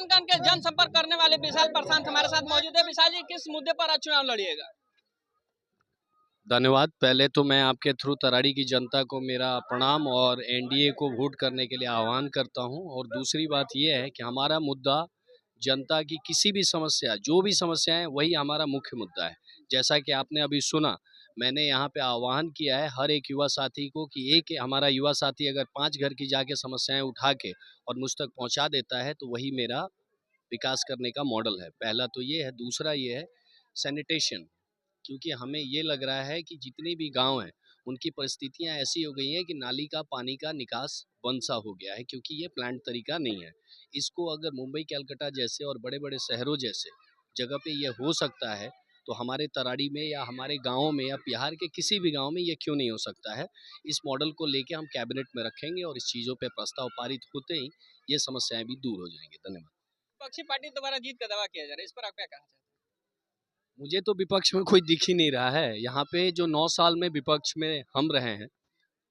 राजनांदगांव के जनसंपर्क करने वाले विशाल प्रशांत हमारे साथ मौजूद है। विशाल जी, किस मुद्दे पर आज चुनाव लड़िएगा? धन्यवाद। पहले तो मैं आपके थ्रू तराड़ी की जनता को मेरा प्रणाम और एनडीए को वोट करने के लिए आह्वान करता हूं। और दूसरी बात यह है कि हमारा मुद्दा जनता की किसी भी समस्या, जो भी समस्या है, वही हमारा मुख्य मुद्दा है। जैसा कि आपने अभी सुना, मैंने यहाँ पे आह्वान किया है हर एक युवा साथी को कि एक हमारा युवा साथी अगर 5 घर की जाके समस्याएं उठा के और मुझ तक पहुँचा देता है तो वही मेरा विकास करने का मॉडल है। पहला तो ये है। दूसरा ये है सैनिटेशन, क्योंकि हमें ये लग रहा है कि जितने भी गांव हैं उनकी परिस्थितियां ऐसी हो गई हैं कि नाली का पानी का निकास बंद सा हो गया है, क्योंकि ये प्लांट तरीका नहीं है। इसको अगर मुंबई कलकत्ता जैसे और बड़े बड़े शहरों जैसे जगह पे ये हो सकता है तो हमारे तराड़ी में या हमारे गाँव में या बिहार के किसी भी गाँव में ये क्यों नहीं हो सकता है। इस मॉडल को लेके हम कैबिनेट में रखेंगे और इस चीज़ों पर प्रस्ताव पारित होते ही ये समस्याएं भी दूर हो जाएंगी। धन्यवाद। विपक्षी पार्टी दोबारा जीत का दावा किया जा रहा है, इस पर आप क्या कहना चाहते हैं? मुझे तो विपक्ष में कोई दिख ही नहीं रहा है। यहाँ पे जो 9 साल में विपक्ष में हम रहे हैं,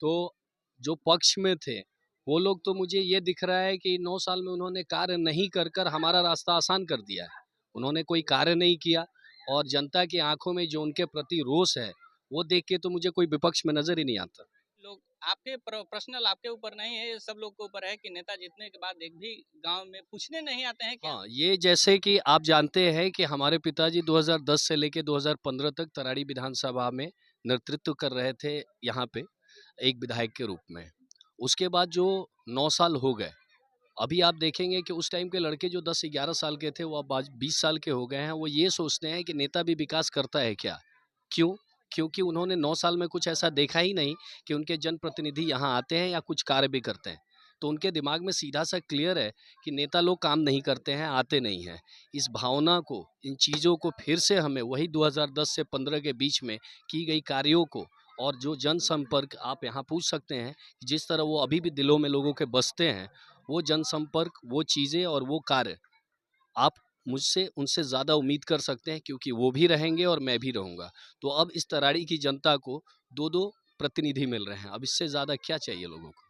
तो जो पक्ष में थे वो लोग, तो मुझे ये दिख रहा है कि 9 साल में उन्होंने कार्य नहीं कर कर हमारा रास्ता आसान कर दिया है। उन्होंने कोई कार्य नहीं किया और जनता की आंखों में जो उनके प्रति रोष है वो देख के तो मुझे कोई विपक्ष में नजर ही नहीं आता। लोग आपके पर्सनल आपके ऊपर नहीं है, ये सब लोग के ऊपर है कि नेता जीतने के बाद एक भी गांव में पूछने नहीं आते हैं क्या? हाँ, ये जैसे कि आप जानते हैं कि हमारे पिताजी 2010 से लेके 2015 तक तराड़ी विधानसभा में नेतृत्व कर रहे थे यहाँ पे एक विधायक के रूप में। उसके बाद जो 9 साल हो गए, अभी आप देखेंगे कि उस टाइम के लड़के जो 10-11 साल के थे वो अब आज 20 साल के हो गए हैं। वो ये सोचते हैं कि नेता भी विकास करता है क्या? क्यों? क्योंकि उन्होंने 9 साल में कुछ ऐसा देखा ही नहीं कि उनके जनप्रतिनिधि यहाँ आते हैं या कुछ कार्य भी करते हैं। तो उनके दिमाग में सीधा सा क्लियर है कि नेता लोग काम नहीं करते हैं, आते नहीं हैं। इस भावना को, इन चीज़ों को फिर से हमें वही 2010 से 15 के बीच में की गई कार्यों को और जो जनसंपर्क आप यहाँ पूछ सकते हैं, जिस तरह वो अभी भी दिलों में लोगों के बसते हैं, वो जनसंपर्क, वो चीज़ें और वो कार्य आप मुझसे उनसे ज़्यादा उम्मीद कर सकते हैं, क्योंकि वो भी रहेंगे और मैं भी रहूँगा। तो अब इस तराड़ी की जनता को 2-2 प्रतिनिधि मिल रहे हैं। अब इससे ज़्यादा क्या चाहिए लोगों को?